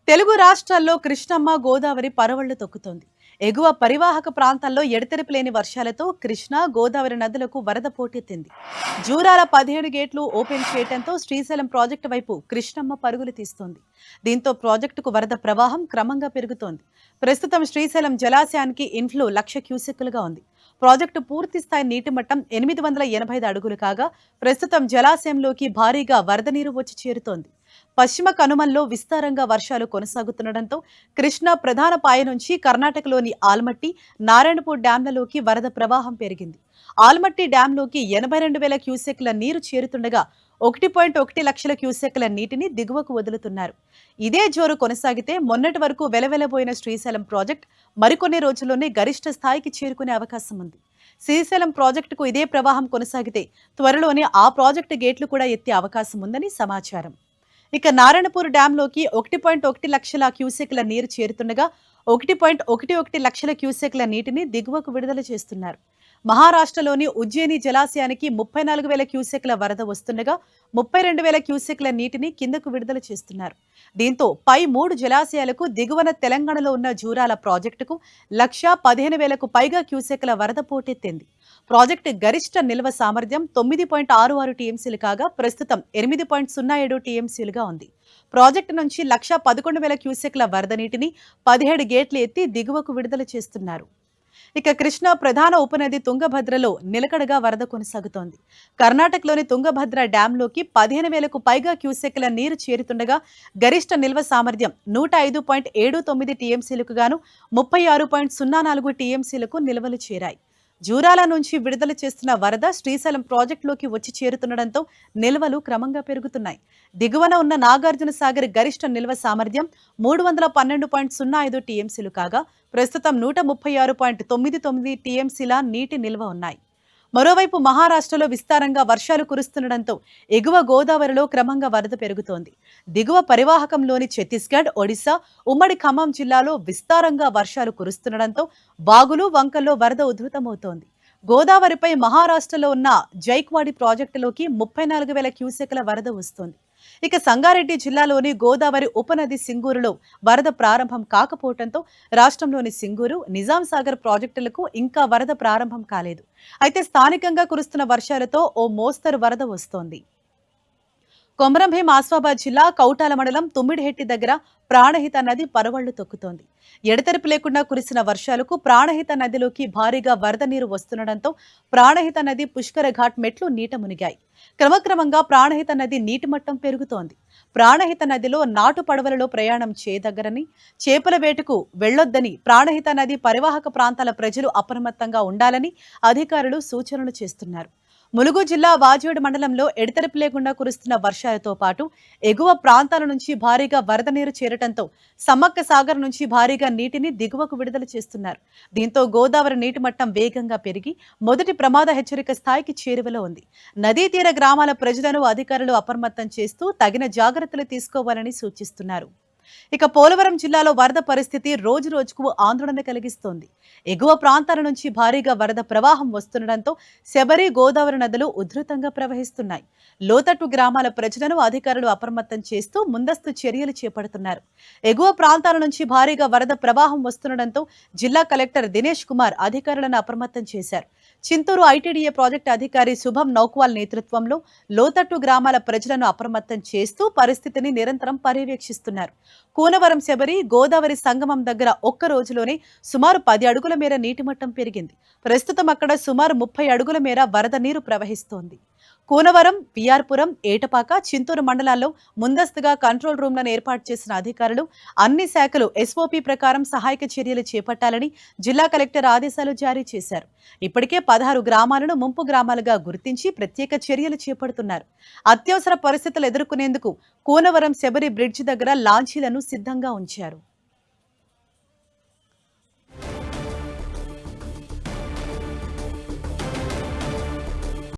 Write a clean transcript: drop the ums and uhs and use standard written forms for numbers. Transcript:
తెలుగు రాష్ట్రాల్లో కృష్ణమ్మ గోదావరి పరవళ్లు తొక్కుతోంది. ఎగువ పరివాహక ప్రాంతాల్లో ఎడతెరిపి లేని వర్షాలతో కృష్ణా గోదావరి నదులకు వరద పోటెత్తింది. జూరాల 17 గేట్లు ఓపెన్ చేయడంతో శ్రీశైలం ప్రాజెక్టు వైపు కృష్ణమ్మ పరుగులు తీస్తోంది. దీంతో ప్రాజెక్టుకు వరద ప్రవాహం క్రమంగా పెరుగుతోంది. ప్రస్తుతం శ్రీశైలం జలాశయానికి ఇన్ఫ్లో 1,00,000 క్యూసెక్కులుగా ఉంది. ప్రాజెక్టు పూర్తి స్థాయి నీటి మట్టం 885 అడుగులు కాగా ప్రస్తుతం జలాశయంలోకి భారీగా వరద నీరు వచ్చి చేరుతోంది. పశ్చిమ కనుమల్లో విస్తారంగా వర్షాలు కొనసాగుతుండటంతో కృష్ణా ప్రధాన పాయ నుంచి కర్ణాటకలోని ఆల్మట్టి, నారాయణపూర్ డ్యాంలలోకి వరద ప్రవాహం పెరిగింది. ఆల్మట్టి డ్యాంలోకి 82,000 క్యూసెక్ల నీరు చేరుతుండగా 1.1 లక్షల క్యూసెక్ల నీటిని దిగువకు వదులుతున్నారు. ఇదే జోరు కొనసాగితే మొన్నటి వరకు వెలవెలబోయిన శ్రీశైలం ప్రాజెక్టు మరికొన్ని రోజుల్లోనే గరిష్ట స్థాయికి చేరుకునే అవకాశం ఉంది. శ్రీశైలం ప్రాజెక్టుకు ఇదే ప్రవాహం కొనసాగితే త్వరలోనే ఆ ప్రాజెక్టు గేట్లు కూడా ఎత్తే అవకాశం ఉందని సమాచారం. ఇక నారాయణపూర్ డ్యాంలోకి 1.1 లక్షల క్యూసెక్ల నీరు చేరుతుండగా 1.11 లక్షల క్యూసెక్ల నీటిని దిగువకు విడుదల చేస్తున్నారు. మహారాష్ట్రలోని ఉజ్జయిని జలాశయానికి 34,000 క్యూసెక్ల వరద వస్తుండగా 32,000 క్యూసెక్ల నీటిని కిందకు విడుదల చేస్తున్నారు. దీంతో పై 3 జలాశయాలకు దిగువన తెలంగాణలో ఉన్న జూరాల ప్రాజెక్టుకు 1,15,000కు పైగా క్యూసెక్ల వరద పోటెత్తింది. ప్రాజెక్టు గరిష్ట నిల్వ సామర్థ్యం 9.66 టీఎంసీలు కాగా ప్రస్తుతం 8.07 టీఎంసీలుగా ఉంది. ప్రాజెక్టు నుంచి 1,11,000 క్యూసెక్ల వరద నీటిని 17 గేట్లు ఎత్తి దిగువకు విడుదల చేస్తున్నారు. ఇక కృష్ణా ప్రధాన ఉపనది తుంగభద్రలో నిలకడగా వరద కొనసాగుతోంది. కర్ణాటకలోని తుంగభద్ర డ్యాంలోకి 15,000కు పైగా క్యూసెక్ల నీరు చేరుతుండగా గరిష్ట నిల్వ సామర్థ్యం 105.79 టీఎంసీలకు గాను 36.04 టీఎంసీలకు నిల్వలు చేరాయి. జూరాల నుంచి విడుదల చేస్తున్న వరద శ్రీశైలం ప్రాజెక్టులోకి వచ్చి చేరుతుండటంతో నిల్వలు క్రమంగా పెరుగుతున్నాయి. దిగువన ఉన్న నాగార్జున సాగర్ గరిష్ట నిల్వ సామర్థ్యం 312.05 టీఎంసీలు కాగా ప్రస్తుతం 136.99 టీఎంసీల నీటి నిల్వ ఉన్నాయి. మరోవైపు మహారాష్ట్రలో విస్తారంగా వర్షాలు కురుస్తుండటంతో ఎగువ గోదావరిలో క్రమంగా వరద పెరుగుతోంది. దిగువ పరివాహకంలోని ఛత్తీస్గఢ్, ఒడిశా, ఉమ్మడి ఖమ్మం జిల్లాలో విస్తారంగా వర్షాలు కురుస్తుండటంతో వాగులు, వంకల్లో వరద ఉధృతమవుతోంది. గోదావరిపై మహారాష్ట్రలో ఉన్న జైక్వాడి ప్రాజెక్టులోకి 34,000 క్యూసెక్ల వరద వస్తోంది. ఇక సంగారెడ్డి జిల్లాలోని గోదావరి ఉపనది సింగూరులో వరద ప్రారంభం కాకపోవడంతో రాష్ట్రంలోని సింగూరు, నిజాం సాగర్ ప్రాజెక్టులకు ఇంకా వరద ప్రారంభం కాలేదు. అయితే స్థానికంగా కురుస్తున్న వర్షాలతో ఓ మోస్తరు వరద వస్తోంది. కొమరంభీం ఆస్వాబాద్ జిల్లా కౌటాల మండలం తుమ్మిడిహెట్టి దగ్గర ప్రాణహిత నది పరవళ్లు తొక్కుతోంది. ఎడతెరిపి లేకుండా కురిసిన వర్షాలకు ప్రాణహిత నదిలోకి భారీగా వరద నీరు వస్తుండటంతో ప్రాణహిత నది పుష్కర ఘాట్ మెట్లు నీట మునిగాయి. క్రమక్రమంగా ప్రాణహిత నది నీటి మట్టం పెరుగుతోంది. ప్రాణహిత నదిలో నాటు పడవలలో ప్రయాణం చేయదగ్గరని, చేపల వేటకు వెళ్లొద్దని ప్రాణహిత నది పరివాహక ప్రాంతాల ప్రజలు అప్రమత్తంగా ఉండాలని అధికారులు సూచనలు చేస్తున్నారు. ములుగు జిల్లా వాజేడు మండలంలో ఎడతెరిపి లేకుండా కురుస్తున్న వర్షాలతో పాటు ఎగువ ప్రాంతాల నుంచి భారీగా వరద నీరు చేరటంతో సమ్మక్క సాగర్ నుంచి భారీగా నీటిని దిగువకు విడుదల చేస్తున్నారు. దీంతో గోదావరి నీటి మట్టం వేగంగా పెరిగి మొదటి ప్రమాద హెచ్చరిక స్థాయికి చేరువలో ఉంది. నదీ తీర గ్రామాల ప్రజలను అధికారులు అప్రమత్తం చేస్తూ తగిన జాగ్రత్తలు తీసుకోవాలని సూచిస్తున్నారు. ఇక పోలవరం జిల్లాలో వరద పరిస్థితి రోజు రోజుకు ఆందోళన కలిగిస్తోంది. ఎగువ ప్రాంతాల నుంచి భారీగా వరద ప్రవాహం వస్తుండటంతో శబరి, గోదావరి నదులు ఉధృతంగా ప్రవహిస్తున్నాయి. లోతట్టు గ్రామాల ప్రజలను అధికారులు అప్రమత్తం చేస్తూ ముందస్తు చర్యలు చేపడుతున్నారు. ఎగువ ప్రాంతాల నుంచి భారీగా వరద ప్రవాహం వస్తుండటంతో జిల్లా కలెక్టర్ దినేష్ కుమార్ అధికారులను అప్రమత్తం చేశారు. చింతూరు ఐటీడీఏ ప్రాజెక్టు అధికారి శుభం నౌక్వాల్ నేతృత్వంలో లోతట్టు గ్రామాల ప్రజలను అప్రమత్తం చేస్తూ పరిస్థితిని నిరంతరం పర్యవేక్షిస్తున్నారు. కూనవరం శబరి, గోదావరి సంగమం దగ్గర ఒక్క రోజులోనే సుమారు 10 అడుగుల మేర నీటి మట్టం పెరిగింది. ప్రస్తుతం అక్కడ సుమారు 30 అడుగుల మేర వరద నీరు ప్రవహిస్తోంది. కూనవరం, విఆర్పురం, ఏటపాక, చింతూరు మండలాల్లో ముందస్తుగా కంట్రోల్ రూమ్లను ఏర్పాటు చేసిన అధికారులు అన్ని శాఖలు ఎస్ఓపీ ప్రకారం సహాయక చర్యలు చేపట్టాలని జిల్లా కలెక్టర్ ఆదేశాలు జారీ చేశారు. ఇప్పటికే 16 గ్రామాలను ముంపు గ్రామాలుగా గుర్తించి ప్రత్యేక చర్యలు చేపడుతున్నారు. అత్యవసర పరిస్థితులు ఎదుర్కొనేందుకు కూనవరం శబరి బ్రిడ్జి దగ్గర లాంచీలను సిద్ధంగా ఉంచారు.